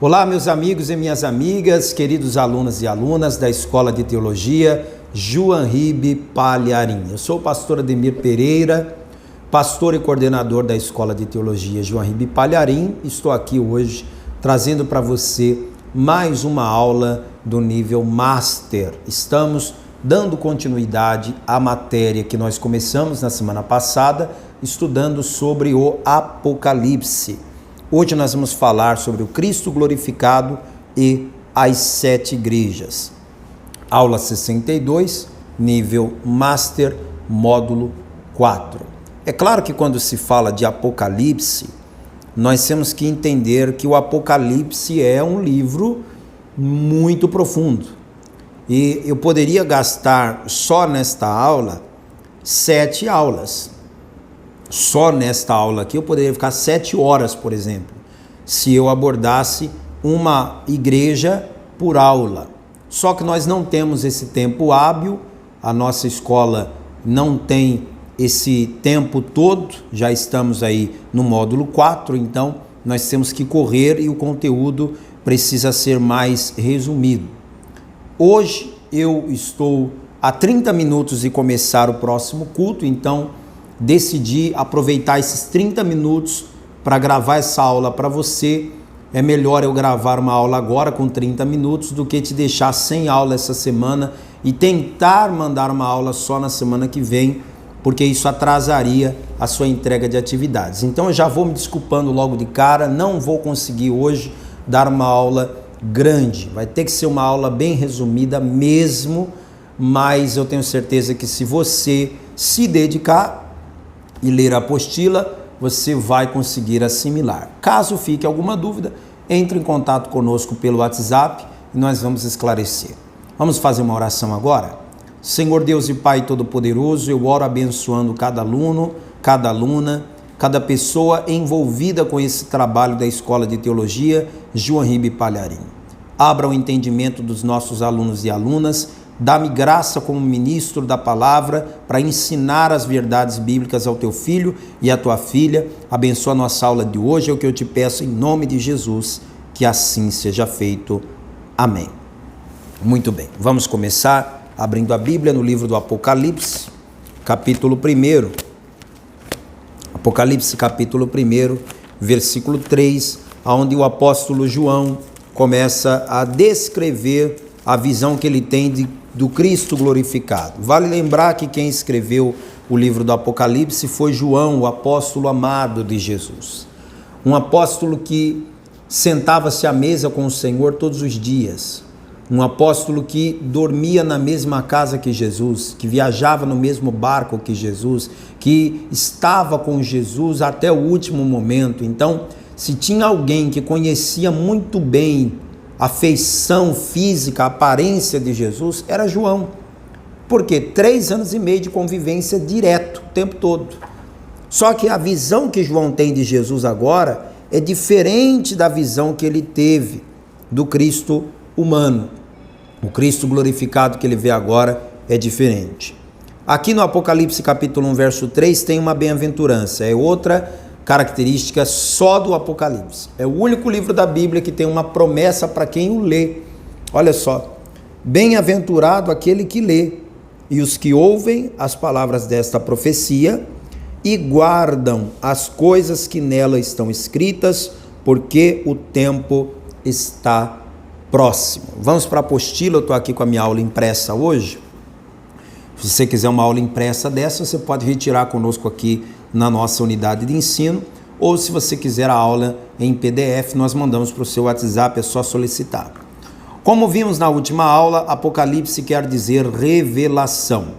Olá, meus amigos e minhas amigas, queridos alunos e alunas da Escola de Teologia João Ribe Palharim. Eu sou o pastor Ademir Pereira, pastor e coordenador da Escola de Teologia João Ribe Palharim. Estou aqui hoje trazendo para você mais uma aula do nível Master. Estamos dando continuidade à matéria que nós começamos na semana passada, estudando sobre o Apocalipse. Hoje nós vamos falar sobre o Cristo glorificado e as 7 igrejas. Aula 62, nível Master, módulo 4. É claro que quando se fala de Apocalipse, nós temos que entender que o Apocalipse é um livro muito profundo. E eu poderia gastar só nesta aula 7 aulas. Só nesta aula aqui eu poderia ficar 7 horas, por exemplo, se eu abordasse uma igreja por aula. Só que nós não temos esse tempo hábil, a nossa escola não tem esse tempo todo, já estamos aí no módulo 4, então nós temos que correr e o conteúdo precisa ser mais resumido. Hoje eu estou a 30 minutos de começar o próximo culto, então decidi aproveitar esses 30 minutos para gravar essa aula para você. É melhor eu gravar uma aula agora com 30 minutos do que te deixar sem aula essa semana e tentar mandar uma aula só na semana que vem, porque isso atrasaria a sua entrega de atividades. Então eu já vou me desculpando logo de cara, não vou conseguir hoje dar uma aula grande, vai ter que ser uma aula bem resumida mesmo, mas eu tenho certeza que se você se dedicar e ler a apostila, você vai conseguir assimilar. Caso fique alguma dúvida, entre em contato conosco pelo WhatsApp e nós vamos esclarecer. Vamos fazer uma oração agora? Senhor Deus e Pai Todo-Poderoso, eu oro abençoando cada aluno, cada aluna, cada pessoa envolvida com esse trabalho da Escola de Teologia João Ribe Palharim. Abra o entendimento dos nossos alunos e alunas. Dá-me graça como ministro da palavra para ensinar as verdades bíblicas ao teu filho e à tua filha. Abençoa a nossa aula de hoje, é o que eu te peço em nome de Jesus, que assim seja feito. Amém. Muito bem, vamos começar abrindo a Bíblia no livro do Apocalipse, capítulo 1. Apocalipse, capítulo 1, versículo 3, onde o apóstolo João começa a descrever a visão que ele tem do Cristo glorificado. Vale lembrar que quem escreveu o livro do Apocalipse foi João, o apóstolo amado de Jesus. Um apóstolo que sentava-se à mesa com o Senhor todos os dias. Um apóstolo que dormia na mesma casa que Jesus, que viajava no mesmo barco que Jesus, que estava com Jesus até o último momento. Então, se tinha alguém que conhecia muito bem a feição física, a aparência de Jesus, era João. Porque 3 anos e meio de convivência direto, o tempo todo. Só que a visão que João tem de Jesus agora é diferente da visão que ele teve do Cristo humano. O Cristo glorificado que ele vê agora é diferente. Aqui no Apocalipse capítulo 1, verso 3, tem uma bem-aventurança. É outra característica só do Apocalipse. É o único livro da Bíblia que tem uma promessa para quem o lê. Olha só. Bem-aventurado aquele que lê e os que ouvem as palavras desta profecia e guardam as coisas que nela estão escritas, porque o tempo está próximo. Vamos para a apostila. Eu estou aqui com a minha aula impressa hoje. Se você quiser uma aula impressa dessa, você pode retirar conosco aqui na nossa unidade de ensino, ou se você quiser a aula em PDF, nós mandamos para o seu WhatsApp, é só solicitar. Como vimos na última aula, Apocalipse quer dizer revelação.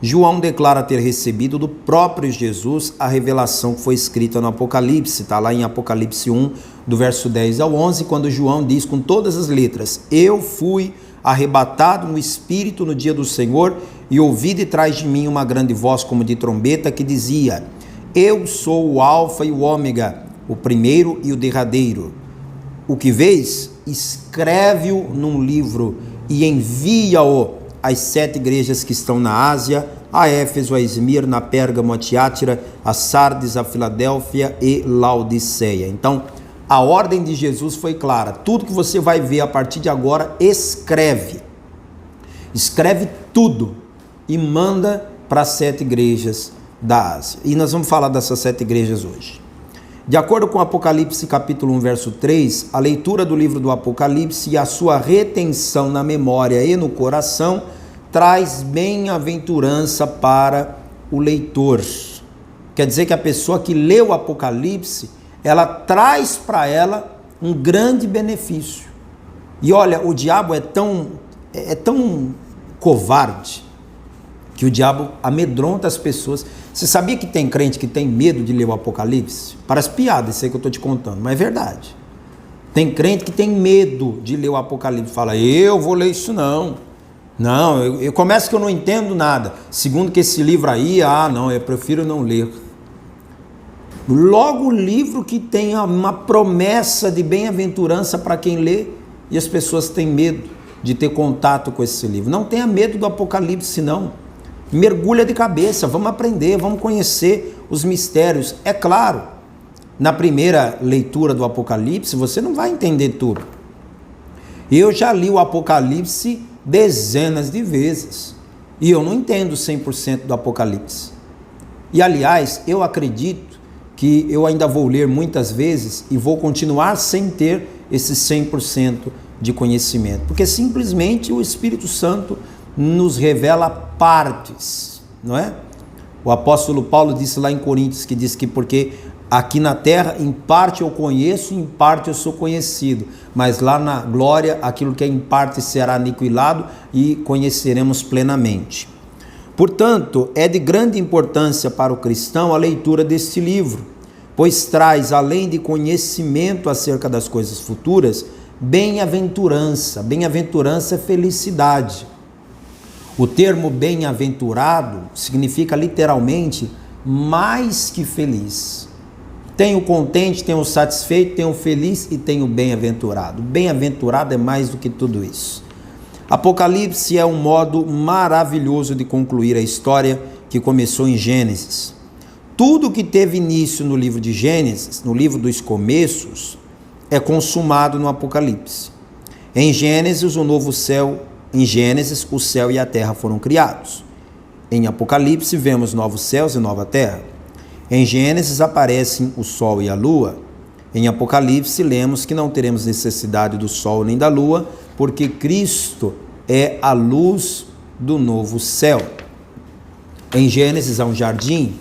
João declara ter recebido do próprio Jesus a revelação que foi escrita no Apocalipse, está lá em Apocalipse 1, do verso 10 ao 11, quando João diz com todas as letras: eu fui arrebatado no Espírito no dia do Senhor e ouvi de trás de mim uma grande voz como de trombeta que dizia: eu sou o Alfa e o Ômega, o primeiro e o derradeiro. O que vês, escreve-o num livro e envia-o às 7 igrejas que estão na Ásia, a Éfeso, a Esmirna, a Pérgamo, a Tiátira, a Sardes, a Filadélfia e Laodiceia. Então, A ordem de Jesus foi clara. Tudo que você vai ver a partir de agora, escreve. Escreve tudo e manda para as 7 igrejas da Ásia. E nós vamos falar dessas 7 igrejas hoje. De acordo com Apocalipse capítulo 1, verso 3, a leitura do livro do Apocalipse e a sua retenção na memória e no coração traz bem-aventurança para o leitor. Quer dizer que a pessoa que lê o Apocalipse, ela traz para ela um grande benefício. E olha, o diabo é tão covarde que o diabo amedronta as pessoas. Você sabia que tem crente que tem medo de ler o Apocalipse? Parece piada isso aí que eu estou te contando, mas é verdade. Tem crente que tem medo de ler o Apocalipse. Fala, eu vou ler isso não. Não, eu começo que eu não entendo nada. Segundo que esse livro aí, não, eu prefiro não ler. Logo o livro que tem uma promessa de bem-aventurança para quem lê, e as pessoas têm medo de ter contato com esse livro. Não tenha medo do Apocalipse, não. Mergulha de cabeça, vamos aprender, vamos conhecer os mistérios. É claro, na primeira leitura do Apocalipse, você não vai entender tudo. Eu já li o Apocalipse dezenas de vezes e eu não entendo 100% do Apocalipse. E aliás, eu acredito que eu ainda vou ler muitas vezes e vou continuar sem ter esse 100% de conhecimento, porque simplesmente o Espírito Santo nos revela partes, não é? O apóstolo Paulo disse lá em Coríntios, que diz que porque aqui na terra em parte eu conheço, em parte eu sou conhecido, mas lá na glória aquilo que é em parte será aniquilado e conheceremos plenamente. Portanto, é de grande importância para o cristão a leitura deste livro, pois traz, além de conhecimento acerca das coisas futuras, bem-aventurança. Bem-aventurança é felicidade. O termo bem-aventurado significa literalmente mais que feliz. Tem o contente, tem o satisfeito, tem o feliz e tem o bem-aventurado. Bem-aventurado é mais do que tudo isso. Apocalipse é um modo maravilhoso de concluir a história que começou em Gênesis. Tudo que teve início no livro de Gênesis, no livro dos começos, é consumado no Apocalipse. Em Gênesis, o céu e a terra foram criados. Em Apocalipse, vemos novos céus e nova terra. Em Gênesis aparecem o sol e a lua. Em Apocalipse, lemos que não teremos necessidade do sol nem da lua, porque Cristo é a luz do novo céu. Em Gênesis há um jardim.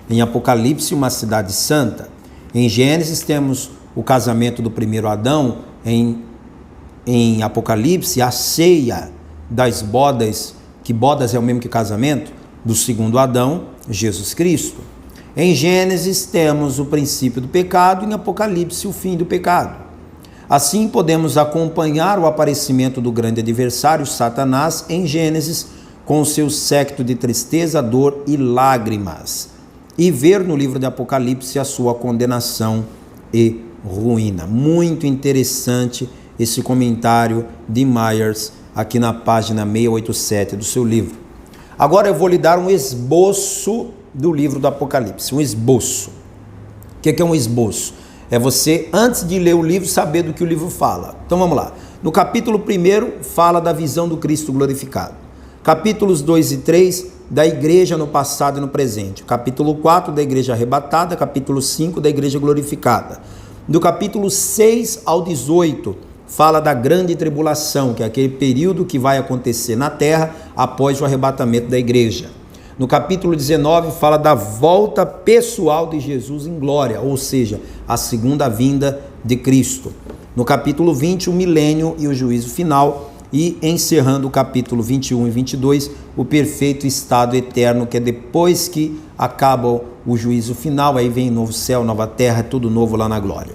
Em Apocalipse, uma cidade santa. Em Gênesis temos o casamento do primeiro Adão. Em Apocalipse, a ceia das bodas, que bodas é o mesmo que casamento, do segundo Adão, Jesus Cristo. Em Gênesis temos o princípio do pecado, em Apocalipse o fim do pecado. Assim podemos acompanhar o aparecimento do grande adversário, Satanás, em Gênesis, com o seu séquito de tristeza, dor e lágrimas, e ver no livro de Apocalipse a sua condenação e ruína. Muito interessante esse comentário de Myers aqui na página 687 do seu livro. Agora eu vou lhe dar um esboço do livro do Apocalipse, um esboço. O que é um esboço? É você, antes de ler o livro, saber do que o livro fala. Então vamos lá. No capítulo 1 fala da visão do Cristo glorificado. Capítulos 2 e 3, da igreja no passado e no presente. Capítulo 4, da igreja arrebatada. Capítulo 5, da igreja glorificada. Do capítulo 6 ao 18, fala da grande tribulação, que é aquele período que vai acontecer na terra após o arrebatamento da igreja. No capítulo 19, fala da volta pessoal de Jesus em glória, ou seja, a segunda vinda de Cristo. No capítulo 20, o milênio e o juízo final. E encerrando o capítulo 21 e 22, o perfeito estado eterno, que é depois que acaba o juízo final, aí vem novo céu, nova terra, tudo novo lá na glória.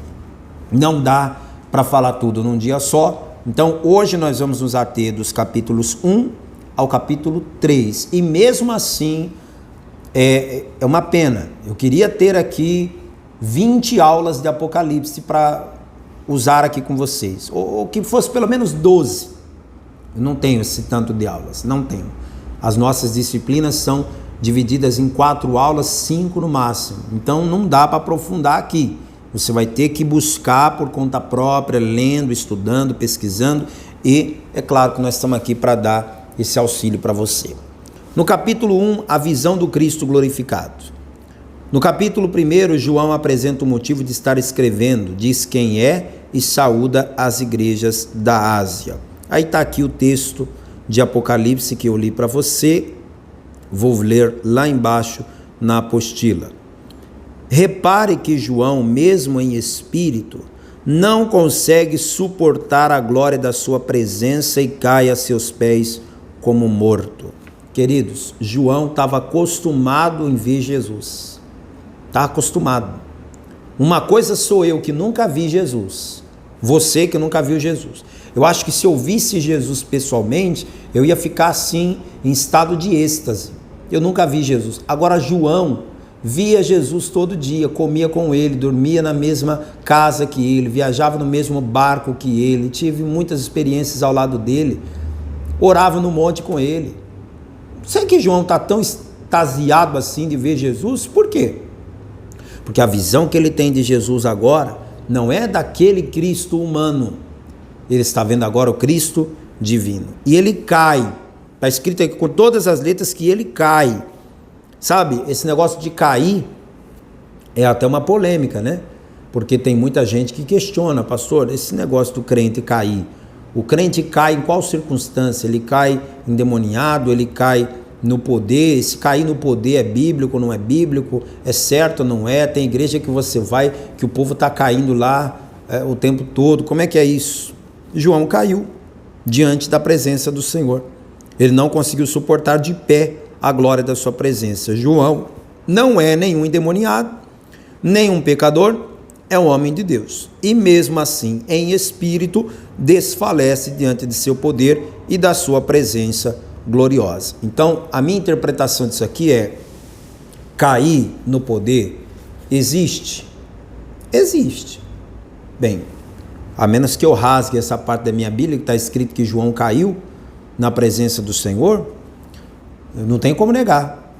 Não dá para falar tudo num dia só, então hoje nós vamos nos ater dos capítulos 1 ao capítulo 3, e mesmo assim é uma pena. Eu queria ter aqui 20 aulas de Apocalipse para usar aqui com vocês, ou que fosse pelo menos 12. Eu não tenho esse tanto de aulas, não tenho. As nossas disciplinas são divididas em 4 aulas, 5 no máximo. Então não dá para aprofundar aqui. Você vai ter que buscar por conta própria, lendo, estudando, pesquisando, e é claro que nós estamos aqui para dar esse auxílio para você. No capítulo 1, a visão do Cristo glorificado. No capítulo 1, João apresenta o motivo de estar escrevendo, diz quem é e saúda as igrejas da Ásia. Aí está aqui o texto de Apocalipse que eu li para você, vou ler lá embaixo na apostila. Repare que João, mesmo em espírito, não consegue suportar a glória da sua presença e cai a seus pés como morto. Queridos, João estava acostumado em ver Jesus. Está acostumado. Uma coisa sou eu que nunca vi Jesus. Você que nunca viu Jesus. Eu acho que se eu visse Jesus pessoalmente, eu ia ficar assim, em estado de êxtase. Eu nunca vi Jesus. Agora João via Jesus todo dia, comia com ele, dormia na mesma casa que ele, viajava no mesmo barco que ele, tive muitas experiências ao lado dele, orava no monte com ele. Será que João está tão extasiado assim de ver Jesus? Por quê? Porque a visão que ele tem de Jesus agora não é daquele Cristo humano. Ele está vendo agora o Cristo divino. E ele cai. Está escrito aqui com todas as letras que ele cai. Sabe, esse negócio de cair é até uma polêmica, né? Porque tem muita gente que questiona, pastor, esse negócio do crente cair. O crente cai em qual circunstância? Ele cai endemoniado, ele cai no poder, esse cair no poder é bíblico, não é bíblico, é certo ou não é? Tem igreja que você vai, que o povo está caindo lá o tempo todo, como é que é isso? João caiu diante da presença do Senhor, ele não conseguiu suportar de pé a glória da sua presença. João não é nenhum endemoniado, nenhum pecador, é um homem de Deus, e mesmo assim, em espírito, desfalece diante de seu poder e da sua presença gloriosa. Então, a minha interpretação disso aqui é: cair no poder existe? Existe. Bem, a menos que eu rasgue essa parte da minha Bíblia que está escrito que João caiu na presença do Senhor, não tem como negar.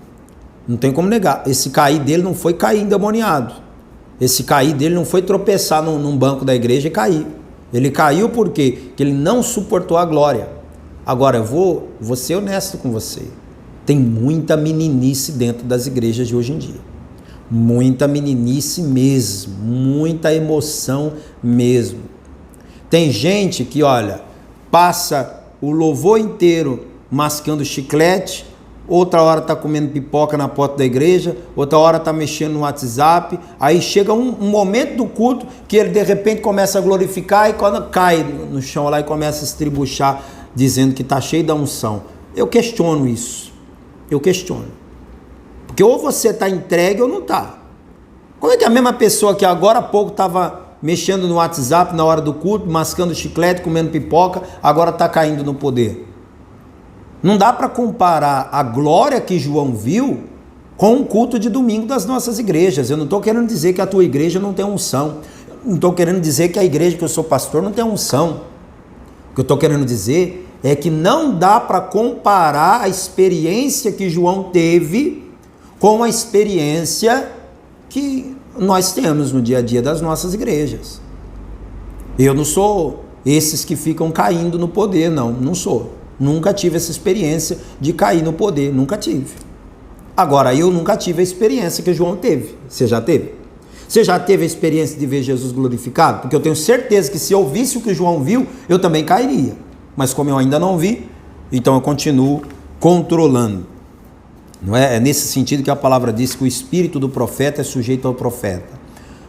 Não tem como negar. Esse cair dele não foi cair endemoniado. Esse cair dele não foi tropeçar num banco da igreja e cair. Ele caiu por quê? Porque ele não suportou a glória. Agora, eu vou ser honesto com você. Tem muita meninice dentro das igrejas de hoje em dia. Muita meninice mesmo. Muita emoção mesmo. Tem gente que, olha, passa o louvor inteiro mascando chiclete, outra hora está comendo pipoca na porta da igreja, outra hora está mexendo no WhatsApp, aí chega um momento do culto que ele de repente começa a glorificar e quando cai no chão lá e começa a se estribuchar, dizendo que está cheio da unção. Eu questiono isso, eu questiono. Porque ou você está entregue ou não está. Como é que a mesma pessoa que agora há pouco estava mexendo no WhatsApp na hora do culto, mascando chiclete, comendo pipoca, agora está caindo no poder? Não dá para comparar a glória que João viu com o culto de domingo das nossas igrejas. Eu não estou querendo dizer que a tua igreja não tem unção. Não estou querendo dizer que a igreja que eu sou pastor não tem unção. O que eu estou querendo dizer é que não dá para comparar a experiência que João teve com a experiência que nós temos no dia a dia das nossas igrejas. Eu não sou esses que ficam caindo no poder, não sou. Nunca tive essa experiência de cair no poder, nunca tive. Agora, eu nunca tive a experiência que João teve. Você já teve? Você já teve a experiência de ver Jesus glorificado? Porque eu tenho certeza que se eu visse o que João viu, eu também cairia. Mas como eu ainda não vi, então eu continuo controlando. Não é? É nesse sentido que a palavra diz que o espírito do profeta é sujeito ao profeta.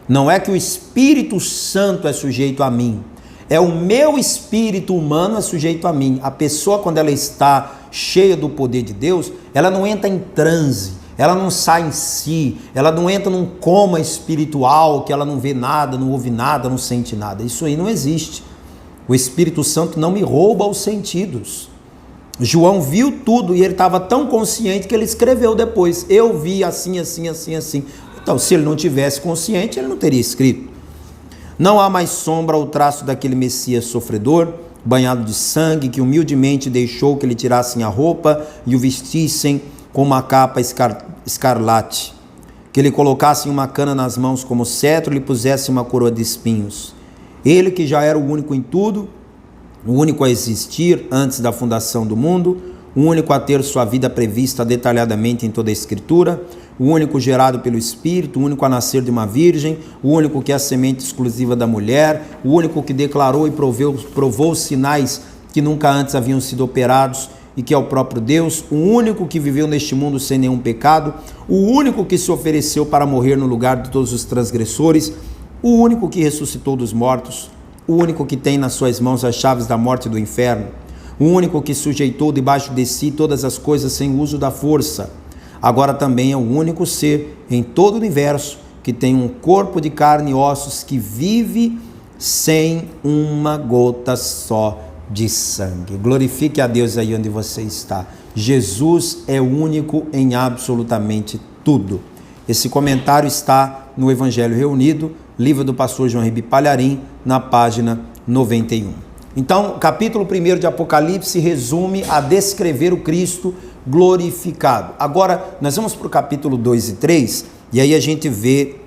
Não é que o Espírito Santo é sujeito a mim. É o meu espírito humano é sujeito a mim. A pessoa, quando ela está cheia do poder de Deus, ela não entra em transe, ela não sai em si, ela não entra num coma espiritual, que ela não vê nada, não ouve nada, não sente nada. Isso aí não existe. O Espírito Santo não me rouba os sentidos. João viu tudo e ele estava tão consciente que ele escreveu depois. Eu vi assim, assim, assim, assim. Então, se ele não tivesse consciente, ele não teria escrito. Não há mais sombra ao traço daquele Messias sofredor, banhado de sangue, que humildemente deixou que lhe tirassem a roupa e o vestissem com uma capa escarlate, que lhe colocassem uma cana nas mãos como cetro e lhe pusessem uma coroa de espinhos. Ele que já era o único em tudo, o único a existir antes da fundação do mundo, o único a ter sua vida prevista detalhadamente em toda a Escritura, o único gerado pelo Espírito, o único a nascer de uma virgem, o único que é a semente exclusiva da mulher, o único que declarou e provou sinais que nunca antes haviam sido operados e que é o próprio Deus, o único que viveu neste mundo sem nenhum pecado, o único que se ofereceu para morrer no lugar de todos os transgressores, o único que ressuscitou dos mortos, o único que tem nas suas mãos as chaves da morte e do inferno, o único que sujeitou debaixo de si todas as coisas sem uso da força. Agora também é o único ser em todo o universo que tem um corpo de carne e ossos que vive sem uma gota só de sangue. Glorifique a Deus aí onde você está. Jesus é único em absolutamente tudo. Esse comentário está no Evangelho Reunido, livro do pastor João Ribe Palharim, na página 91. Então, capítulo 1 de Apocalipse resume a descrever o Cristo glorificado. Agora, nós vamos para o capítulo 2 e 3, e aí a gente vê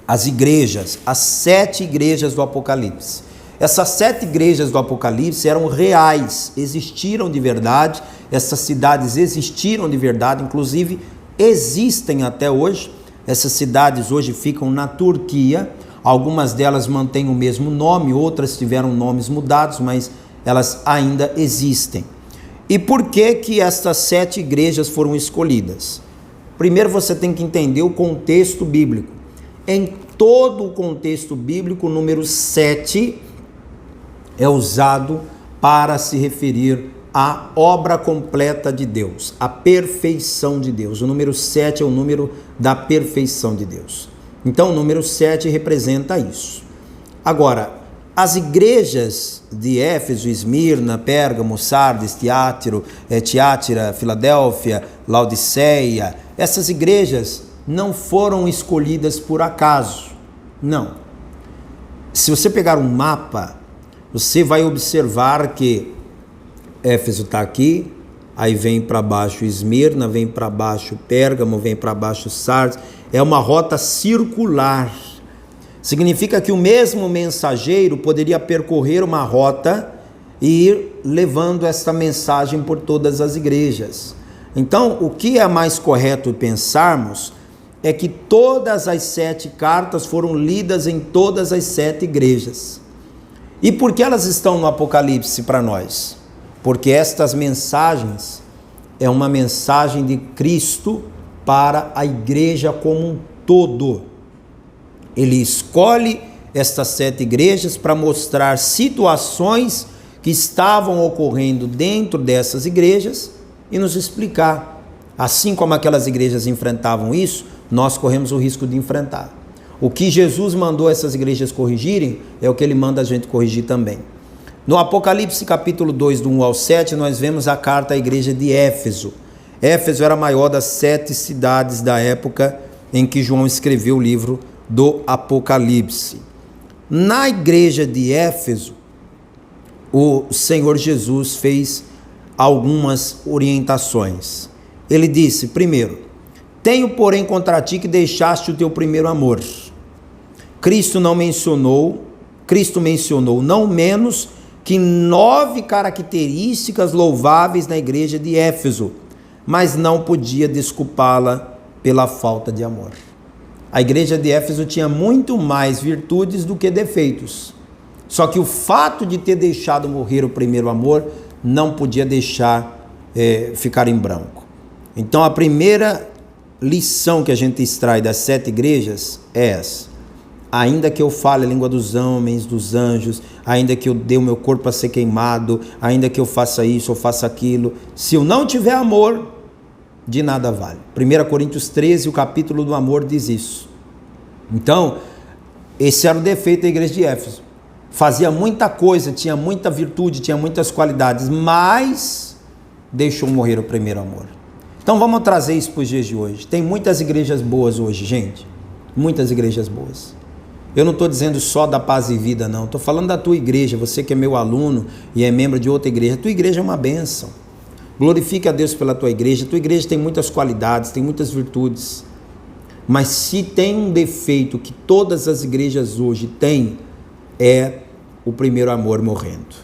as igrejas, as 7 igrejas do Apocalipse. Essas 7 igrejas do Apocalipse eram reais, existiram de verdade, essas cidades existiram de verdade, inclusive existem até hoje. Essas cidades hoje ficam na Turquia, algumas delas mantêm o mesmo nome, outras tiveram nomes mudados, mas elas ainda existem. E por que que estas 7 igrejas foram escolhidas? Primeiro você tem que entender o contexto bíblico. Em todo o contexto bíblico, o número 7 é usado para se referir à obra completa de Deus, à perfeição de Deus. O número 7 é o número da perfeição de Deus. Então, o número 7 representa isso. Agora, as igrejas de Éfeso, Esmirna, Pérgamo, Sardes, Tiátira, Filadélfia, Laodiceia, essas igrejas não foram escolhidas por acaso. Não. Se você pegar um mapa, você vai observar que Éfeso está aqui, aí vem para baixo Esmirna, vem para baixo Pérgamo, vem para baixo Sardes. É uma rota circular. Significa que o mesmo mensageiro poderia percorrer uma rota e ir levando esta mensagem por todas as igrejas. Então, o que é mais correto pensarmos é que todas as 7 cartas foram lidas em todas as 7 igrejas. E por que elas estão no Apocalipse para nós? Porque estas mensagens é uma mensagem de Cristo para a igreja como um todo. Ele escolhe estas 7 igrejas para mostrar situações que estavam ocorrendo dentro dessas igrejas e nos explicar. Assim como aquelas igrejas enfrentavam isso, nós corremos o risco de enfrentar. O que Jesus mandou essas igrejas corrigirem é o que ele manda a gente corrigir também. No Apocalipse capítulo 2, do 1 ao 7, nós vemos a carta à igreja de Éfeso. Éfeso era a maior das 7 cidades da época em que João escreveu o livro do Apocalipse. Na igreja de Éfeso, o Senhor Jesus fez algumas orientações. Ele disse, primeiro, tenho porém contra ti que deixaste o teu primeiro amor. Cristo mencionou não menos que 9 características louváveis na igreja de Éfeso, mas não podia desculpá-la pela falta de amor. A igreja de Éfeso tinha muito mais virtudes do que defeitos. Só que o fato de ter deixado morrer o primeiro amor não podia deixar ficar em branco. Então a primeira lição que a gente extrai das 7 igrejas é essa. Ainda que eu fale a língua dos homens, dos anjos, ainda que eu dê o meu corpo a ser queimado, ainda que eu faça isso ou faça aquilo, se eu não tiver amor, de nada vale. 1 Coríntios 13, o capítulo do amor diz isso. Então, esse era o defeito da igreja de Éfeso. Fazia muita coisa, tinha muita virtude, tinha muitas qualidades, mas deixou morrer o primeiro amor. Então vamos trazer isso para os dias de hoje. Tem muitas igrejas boas hoje, gente. Muitas igrejas boas. Eu não estou dizendo só da Paz e Vida, não. Estou falando da tua igreja. Você que é meu aluno e é membro de outra igreja. A tua igreja é uma bênção. Glorifique a Deus pela tua igreja. A tua igreja tem muitas qualidades, tem muitas virtudes. Mas se tem um defeito que todas as igrejas hoje têm, é o primeiro amor morrendo.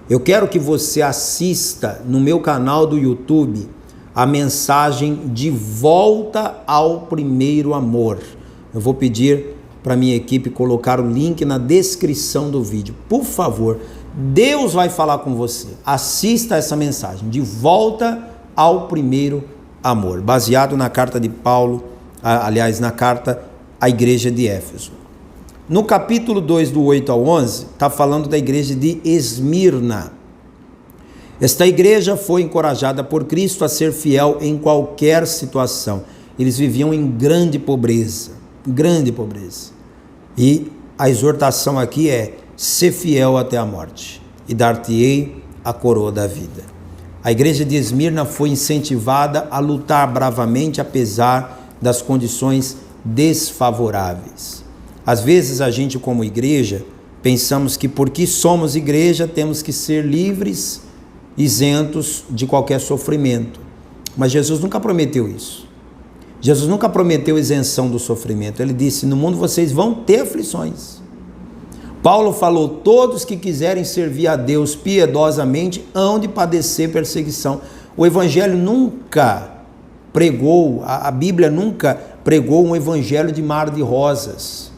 Eu quero que você assista no meu canal do YouTube a mensagem de volta ao primeiro amor. Eu vou pedir para minha equipe colocar o link na descrição do vídeo. Por favor, Deus vai falar com você. Assista essa mensagem de volta ao primeiro amor, baseado na carta de Paulo, aliás, na carta à igreja de Éfeso. No capítulo 2, do 8 ao 11, está falando da igreja de Esmirna. Esta igreja foi encorajada por Cristo a ser fiel em qualquer situação. Eles viviam em grande pobreza. E a exortação aqui é: ser fiel até a morte, e dar-te-ei a coroa da vida. A igreja de Esmirna foi incentivada a lutar bravamente, apesar das condições desfavoráveis. Às vezes a gente, como igreja, pensamos que porque somos igreja, temos que ser livres, isentos de qualquer sofrimento. Mas Jesus nunca prometeu isso. Jesus nunca prometeu isenção do sofrimento. Ele disse: no mundo vocês vão ter aflições. Paulo falou: todos que quiserem servir a Deus piedosamente hão de padecer perseguição. O evangelho nunca pregou, a Bíblia nunca pregou um evangelho de mar de rosas,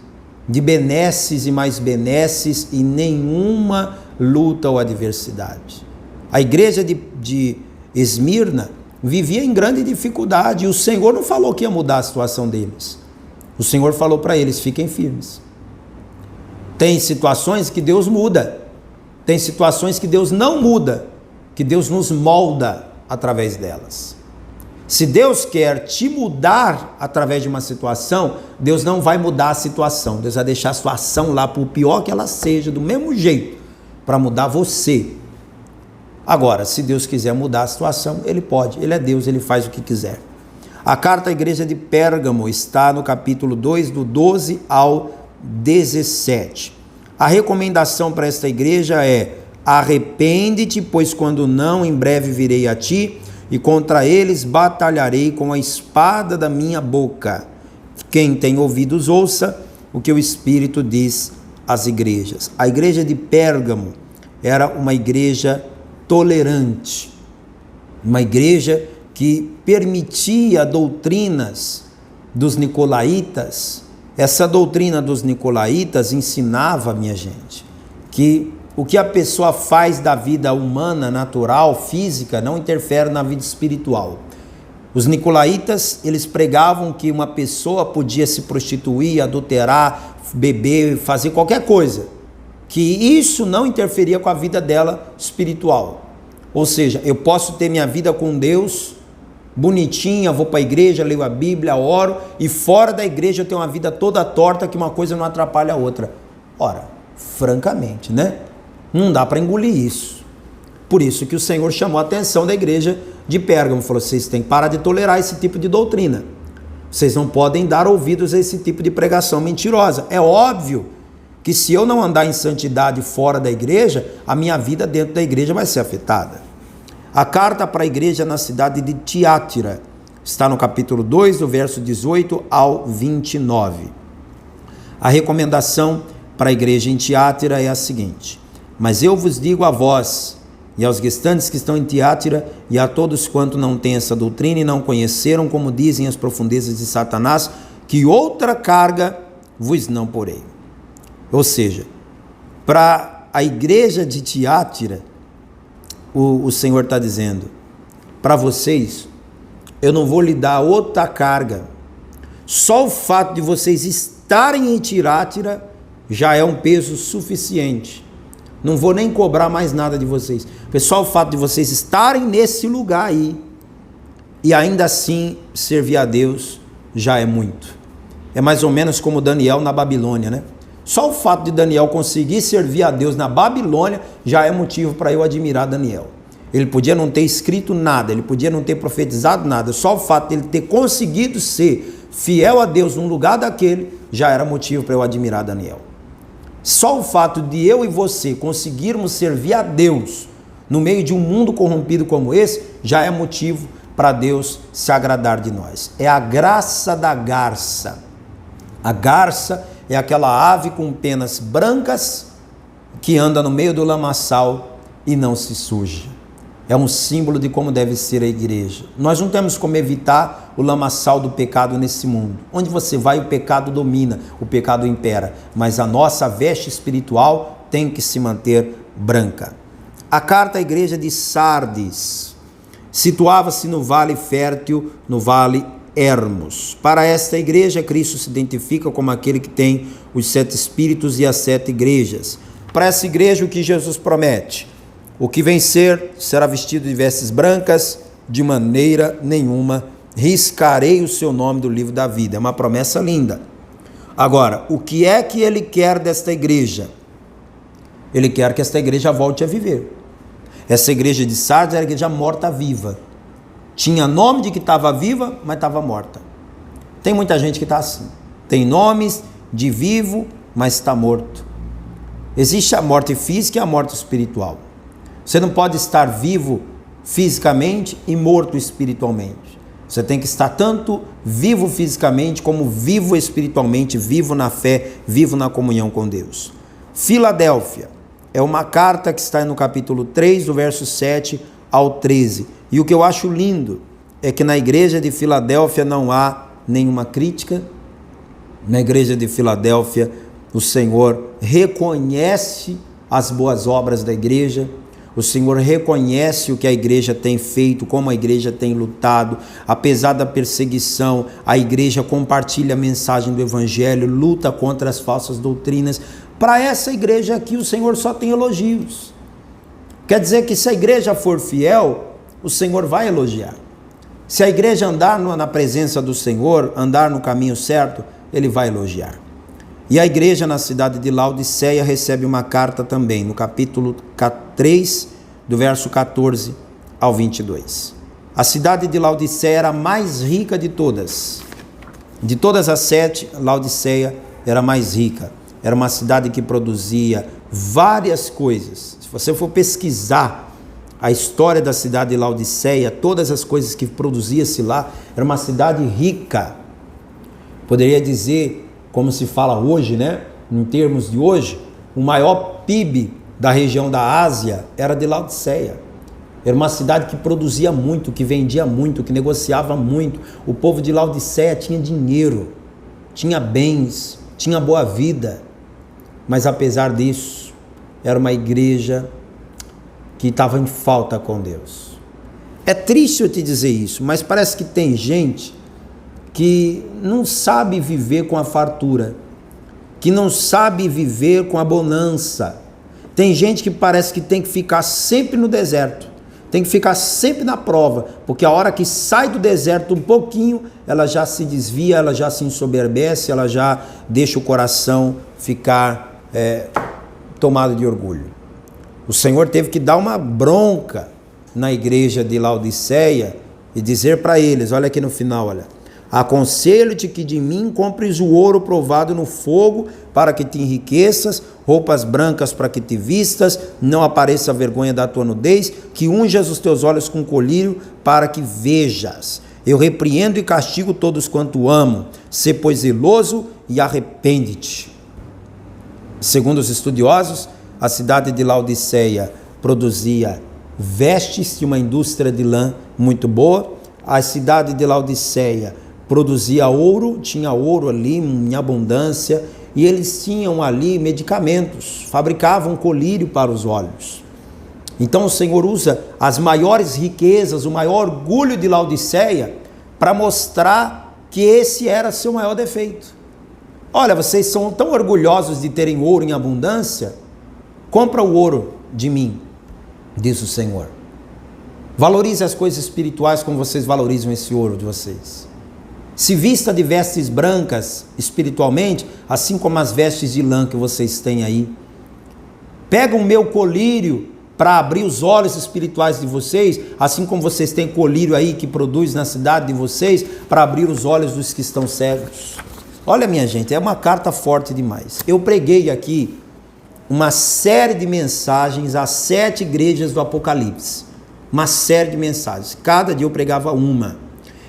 de benesses e mais benesses e nenhuma luta ou adversidade. A igreja de Esmirna vivia em grande dificuldade, e o Senhor não falou que ia mudar a situação deles. O Senhor falou para eles: fiquem firmes. Tem situações que Deus muda, tem situações que Deus não muda, que Deus nos molda através delas. Se Deus quer te mudar através de uma situação, Deus não vai mudar a situação, Deus vai deixar a situação lá, por pior que ela seja, do mesmo jeito, para mudar você. Agora, se Deus quiser mudar a situação, Ele pode, Ele é Deus, Ele faz o que quiser. A carta à igreja de Pérgamo está no capítulo 2, do 12 ao 17. A recomendação para esta igreja é: arrepende-te, pois quando não, em breve virei a ti, e contra eles batalharei com a espada da minha boca. Quem tem ouvidos, ouça o que o Espírito diz às igrejas. A igreja de Pérgamo era uma igreja tolerante, uma igreja que permitia doutrinas dos nicolaítas. Essa doutrina dos nicolaítas ensinava, minha gente, que o que a pessoa faz da vida humana, natural, física, não interfere na vida espiritual. Os nicolaítas, eles pregavam que uma pessoa podia se prostituir, adulterar, beber, fazer qualquer coisa, que isso não interferia com a vida dela espiritual. Ou seja, eu posso ter minha vida com Deus bonitinha, vou para a igreja, leio a Bíblia, oro, e fora da igreja eu tenho uma vida toda torta, que uma coisa não atrapalha a outra. Ora, francamente, né? Não dá para engolir isso. Por isso que o Senhor chamou a atenção da igreja de Pérgamo, falou: vocês têm que parar de tolerar esse tipo de doutrina. Vocês não podem dar ouvidos a esse tipo de pregação mentirosa. É óbvio que se eu não andar em santidade fora da igreja, a minha vida dentro da igreja vai ser afetada. A carta para a igreja na cidade de Tiátira está no capítulo 2, do verso 18 ao 29. A recomendação para a igreja em Tiátira é a seguinte: mas eu vos digo a vós e aos restantes que estão em Tiátira e a todos quanto não têm essa doutrina e não conheceram, como dizem as profundezas de Satanás, que outra carga vos não porei. Ou seja, para a igreja de Tiátira, o Senhor está dizendo: para vocês, eu não vou lhe dar outra carga. Só o fato de vocês estarem em Tiátira já é um peso suficiente. Não vou nem cobrar mais nada de vocês. Só o fato de vocês estarem nesse lugar aí e ainda assim servir a Deus já é muito. É mais ou menos como Daniel na Babilônia, né? Só o fato de Daniel conseguir servir a Deus na Babilônia já é motivo para eu admirar Daniel. Ele podia não ter escrito nada, ele podia não ter profetizado nada, só o fato de ele ter conseguido ser fiel a Deus num lugar daquele já era motivo para eu admirar Daniel. Só o fato de eu e você conseguirmos servir a Deus no meio de um mundo corrompido como esse já é motivo para Deus se agradar de nós. É a graça da garça. A garça é aquela ave com penas brancas que anda no meio do lamaçal e não se suja. É um símbolo de como deve ser a igreja. Nós não temos como evitar o lamaçal do pecado nesse mundo. Onde você vai, o pecado domina, o pecado impera. Mas a nossa veste espiritual tem que se manter branca. A carta à igreja de Sardes situava-se no vale fértil, no vale Hermos. Para esta igreja, Cristo se identifica como aquele que tem os 7 espíritos e as 7 igrejas. Para essa igreja, o que Jesus promete? O que vencer será vestido de vestes brancas, de maneira nenhuma riscarei o seu nome do livro da vida. É uma promessa linda. Agora, o que é que ele quer desta igreja? Ele quer que esta igreja volte a viver. Essa igreja de Sardes era a igreja morta-viva. Tinha nome de que estava viva, mas estava morta. Tem muita gente que está assim. Tem nomes de vivo, mas está morto. Existe a morte física e a morte espiritual. Você não pode estar vivo fisicamente e morto espiritualmente. Você tem que estar tanto vivo fisicamente como vivo espiritualmente, vivo na fé, vivo na comunhão com Deus. Filadélfia é uma carta que está no capítulo 3, do verso 7 ao 13. E o que eu acho lindo é que na igreja de Filadélfia não há nenhuma crítica. Na igreja de Filadélfia, o Senhor reconhece as boas obras da igreja. O Senhor reconhece o que a igreja tem feito, como a igreja tem lutado. Apesar da perseguição, a igreja compartilha a mensagem do Evangelho, luta contra as falsas doutrinas. Para essa igreja aqui, o Senhor só tem elogios. Quer dizer que se a igreja for fiel, o Senhor vai elogiar. Se a igreja andar na presença do Senhor, andar no caminho certo, Ele vai elogiar. E a igreja na cidade de Laodiceia recebe uma carta também, no capítulo 3, do verso 14 ao 22. A cidade de Laodiceia era a mais rica de todas. De todas as 7, Laodiceia era a mais rica. Era uma cidade que produzia várias coisas. Se você for pesquisar a história da cidade de Laodiceia, todas as coisas que produzia-se lá, era uma cidade rica. Poderia dizer, como se fala hoje, né? Em termos de hoje, o maior PIB da região da Ásia era de Laodiceia. Era uma cidade que produzia muito, que vendia muito, que negociava muito. O povo de Laodiceia tinha dinheiro, tinha bens, tinha boa vida. Mas apesar disso, era uma igreja que estava em falta com Deus. É triste eu te dizer isso, mas parece que tem gente que não sabe viver com a fartura, que não sabe viver com a bonança. Tem gente que parece que tem que ficar sempre no deserto, tem que ficar sempre na prova, porque a hora que sai do deserto um pouquinho, ela já se desvia, ela já se ensoberbece, ela já deixa o coração ficar tomado de orgulho. O Senhor teve que dar uma bronca na igreja de Laodiceia e dizer para eles, olha aqui no final, olha: aconselho-te que de mim compres o ouro provado no fogo, para que te enriqueças, roupas brancas para que te vistas, não apareça a vergonha da tua nudez, que unjas os teus olhos com colírio, para que vejas. Eu repreendo e castigo todos quanto amo. Sê, pois, zeloso e arrepende-te. Segundo os estudiosos, a cidade de Laodiceia produzia vestes de uma indústria de lã muito boa. A cidade de Laodiceia produzia ouro, tinha ouro ali em abundância, e eles tinham ali medicamentos, fabricavam colírio para os olhos. Então o Senhor usa as maiores riquezas, o maior orgulho de Laodiceia, para mostrar que esse era seu maior defeito. Olha, vocês são tão orgulhosos de terem ouro em abundância, compra o ouro de mim, diz o Senhor. Valorize as coisas espirituais como vocês valorizam esse ouro de vocês. Se vista de vestes brancas espiritualmente, assim como as vestes de lã que vocês têm aí. Pega o meu colírio para abrir os olhos espirituais de vocês, assim como vocês têm colírio aí que produz na cidade de vocês, para abrir os olhos dos que estão cegos. Olha, minha gente, é uma carta forte demais. Eu preguei aqui uma série de mensagens às 7 igrejas do Apocalipse. uma série de mensagens. Cada dia eu pregava uma.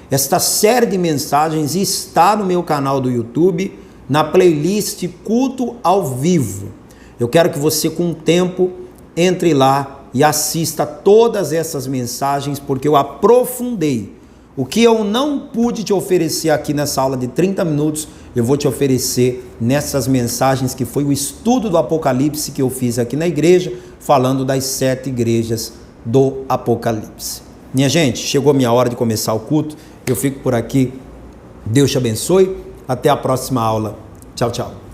Esta série de mensagens está no meu canal do YouTube, na playlist Culto ao Vivo. Eu quero que você, com o tempo, entre lá e assista todas essas mensagens, porque eu aprofundei. O que eu não pude te oferecer aqui nessa aula de 30 minutos, eu vou te oferecer nessas mensagens, que foi o estudo do Apocalipse que eu fiz aqui na igreja, falando das 7 igrejas do Apocalipse. Minha gente, chegou a minha hora de começar o culto. Eu fico por aqui. Deus te abençoe. Até a próxima aula. Tchau, tchau.